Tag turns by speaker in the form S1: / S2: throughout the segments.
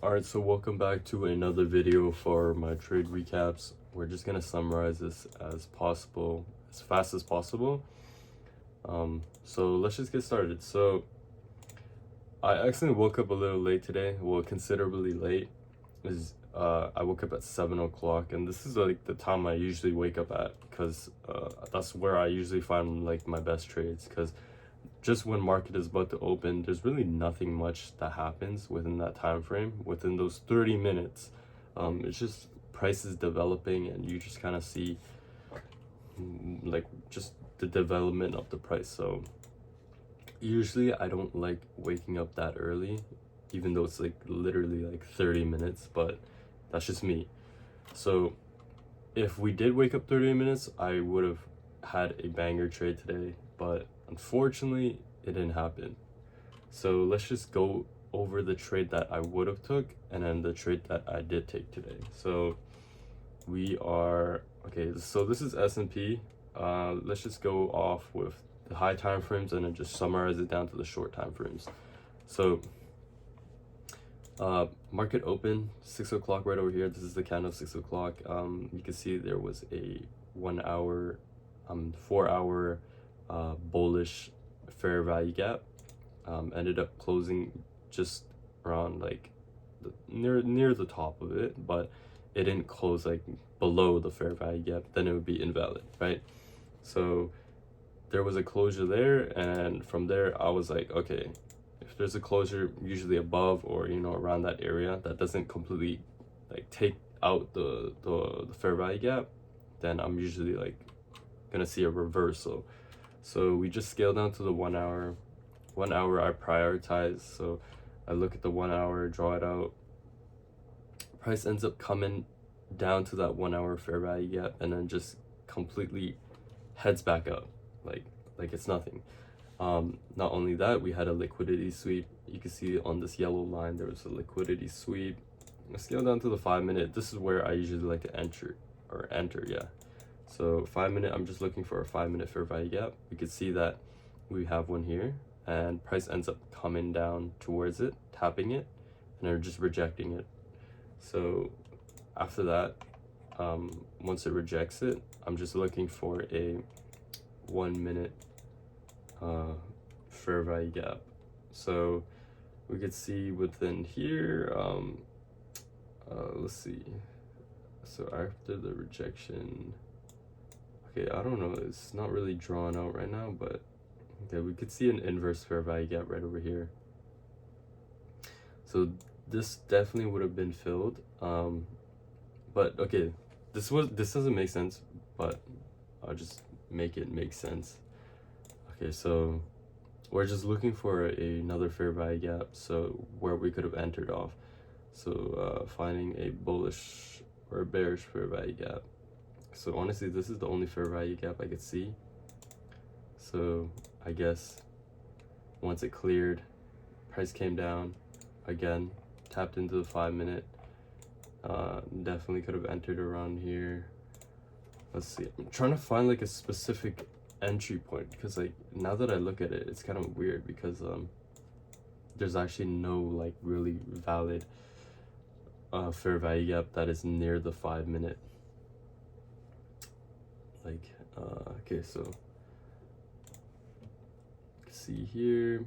S1: Alright, so welcome back to another video for my trade recaps. We're just gonna summarize this as possible, as fast as possible. So let's just get started. So I actually woke up a little late today, well, considerably late. I woke up at 7 o'clock, and this is like the time I usually wake up at because that's where I usually find like my best trades, because just when market is about to open, there's really nothing much that happens within that time frame, within those 30 minutes. It's just prices developing, and you just kind of see like just the development of the price. So usually I don't like waking up that early, even though it's like literally like 30 minutes, but that's just me. So if we did wake up 30 minutes, I would have had a banger trade today, but unfortunately it didn't happen. So let's just go over the trade that I would have took and then the trade that I did take today. So we are okay, so this is S&P. Let's just go off with the high time frames and then just summarize it down to the short time frames. So market open 6 o'clock right over here. This is the candle 6 o'clock. You can see there was a 1 hour 4 hour bullish fair value gap. Ended up closing just around like near the top of it, but it didn't close like below the fair value gap, then it would be invalid, right? So there was a closure there, and from there I was like, okay, if there's a closure usually above or around that area that doesn't completely like take out the fair value gap, then I'm usually like gonna see a reversal. So we just scale down to the 1 hour. 1 hour I prioritize, so I look at the 1 hour, draw it out. Price ends up coming down to that 1 hour fair value gap and then just completely heads back up like it's nothing. Not only that, we had a liquidity sweep. You can see on this yellow line there was a liquidity sweep. I scale down to the 5 minute. This is where I usually like to enter, yeah. So 5 minute, I'm just looking for a 5 minute fair value gap. We could see that we have one here, and price ends up coming down towards it, tapping it, and they're just rejecting it. So after that, once it rejects it, I'm just looking for a 1 minute fair value gap. So we could see within here, let's see. So after the rejection, okay, I don't know, it's not really drawn out right now, but okay, we could see an inverse fair value gap right over here. So this definitely would have been filled, but okay, this doesn't make sense, but I'll just make it make sense. Okay, so we're just looking for another fair value gap, so where we could have entered off. So finding a bullish or a bearish fair value gap. So honestly, this is the only fair value gap I could see. So I guess once it cleared, price came down again, tapped into the 5 minute. Definitely could have entered around here. Let's see, I'm trying to find like a specific entry point, because like now that I look at it, it's kind of weird because there's actually no like really valid fair value gap that is near the 5 minute. Like okay, so see here,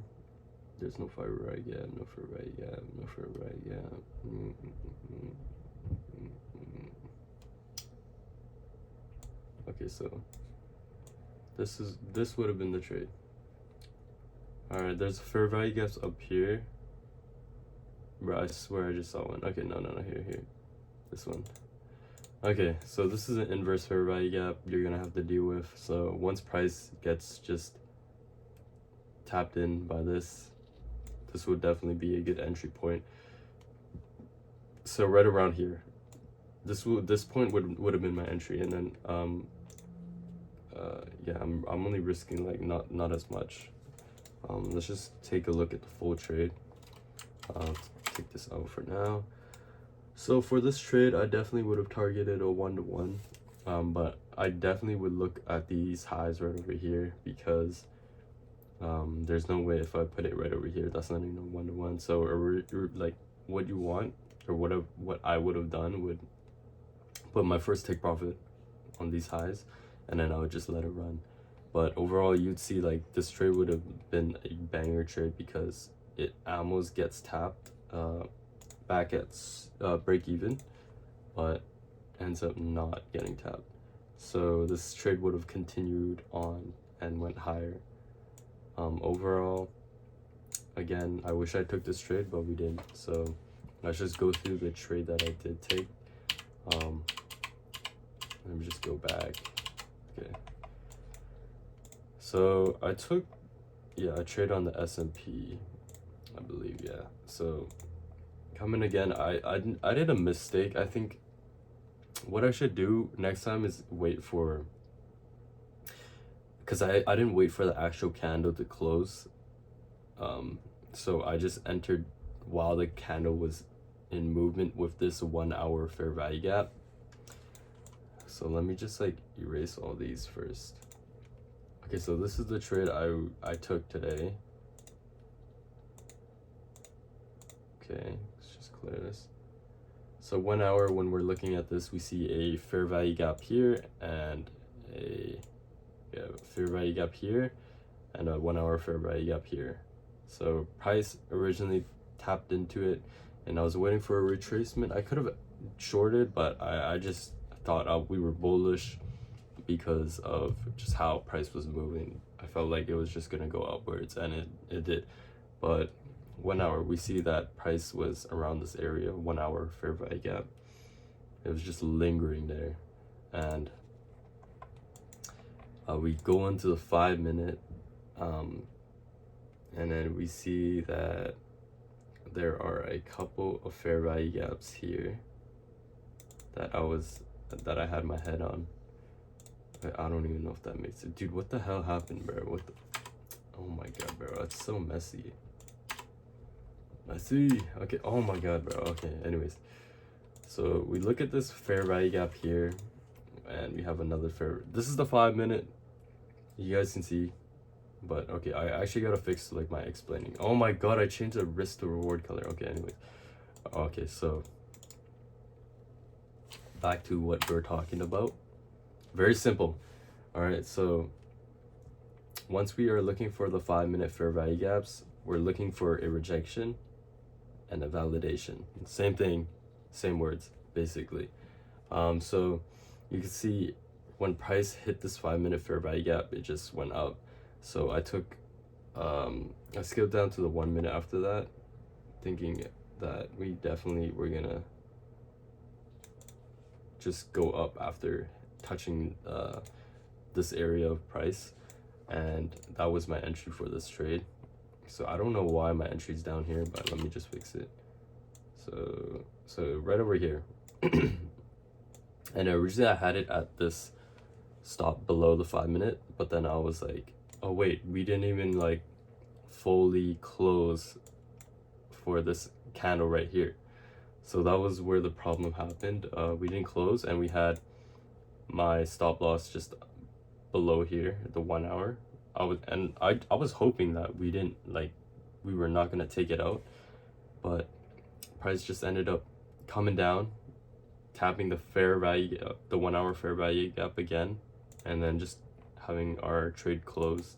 S1: there's no fair value gap, no fair value gap, no fair value gap. Okay, so this would have been the trade. All right, there's fair value gaps up here. Bro, I swear I just saw one. Okay, no, here, this one. Okay, so this is an inverse fair value gap you're gonna have to deal with. So once price gets just tapped in by this would definitely be a good entry point. So right around here, this point would have been my entry, and then yeah, I'm only risking like not as much. Let's just take a look at the full trade. Take this out for now. So for this trade, I definitely would have targeted a 1-to-1, but I definitely would look at these highs right over here, because there's no way if I put it right over here, that's not even a 1-to-1. So like what you want or what I would have done would put my first take profit on these highs, and then I would just let it run. But overall, you'd see like this trade would have been a banger trade because it almost gets tapped back at break even, but ends up not getting tapped. So this trade would have continued on and went higher. Overall, again, I wish I took this trade, but we didn't. So let's just go through the trade that I did take. Let me just go back. Okay. So I took, a trade on the S&P, I believe, yeah. So coming again, I did a mistake. I think what I should do next time is wait for, because I didn't wait for the actual candle to close. So I just entered while the candle was in movement with this 1 hour fair value gap. So let me just like erase all these first. Okay, so this is the trade I took today. Okay, let's just clear this. So 1 hour, when we're looking at this, we see a fair value gap here and a fair value gap here and a 1 hour fair value gap here. So price originally tapped into it and I was waiting for a retracement. I could have shorted, but I just thought we were bullish because of just how price was moving. I felt like it was just gonna go upwards, and it did. But 1 hour, we see that price was around this area, 1 hour fair value gap. It was just lingering there. And we go into the 5 minute, and then we see that there are a couple of fair value gaps here that I had my head on. I don't even know if that makes it. Dude, what the hell happened, bro? Oh my god, bro, that's so messy. Okay, oh my god, bro. Okay, anyways, so we look at this fair value gap here and we have another this is the 5 minute, you guys can see. But okay, I actually gotta fix like my explaining. Oh my god, I changed the risk to reward color. Okay, anyways, okay, so back to what we're talking about. Very simple. All right, so once we are looking for the 5 minute fair value gaps, we're looking for a rejection and a validation. Same thing, same words, basically. So you can see when price hit this 5 minute fair value gap, it just went up. So I took, I scaled down to the 1 minute after that, thinking that we definitely were gonna just go up after touching this area of price, and that was my entry for this trade. So I don't know why my entry's down here, but let me just fix it. So right over here. And originally I had it at this stop below the 5 minute, but then I was like, oh wait, we didn't even like fully close for this candle right here. So that was where the problem happened. We didn't close, and we had my stop loss just below here, the 1 hour. I was hoping that we were not gonna take it out, but price just ended up coming down, tapping the fair value, the 1 hour fair value gap again, and then just having our trade close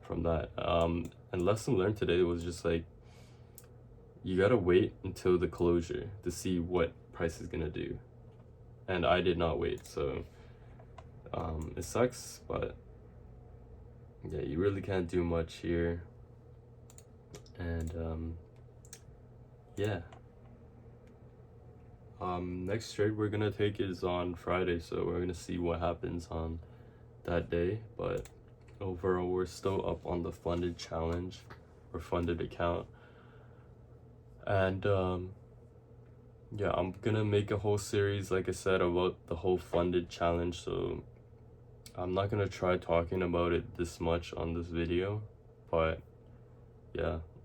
S1: from that. And lesson learned today was just like, you gotta wait until the closure to see what price is gonna do. And I did not wait, so it sucks, but yeah, you really can't do much here. And yeah, next trade we're gonna take is on Friday, so we're gonna see what happens on that day. But overall, we're still up on the funded challenge or funded account. And yeah, I'm gonna make a whole series, like I said, about the whole funded challenge, so I'm not gonna try talking about it this much on this video, but yeah.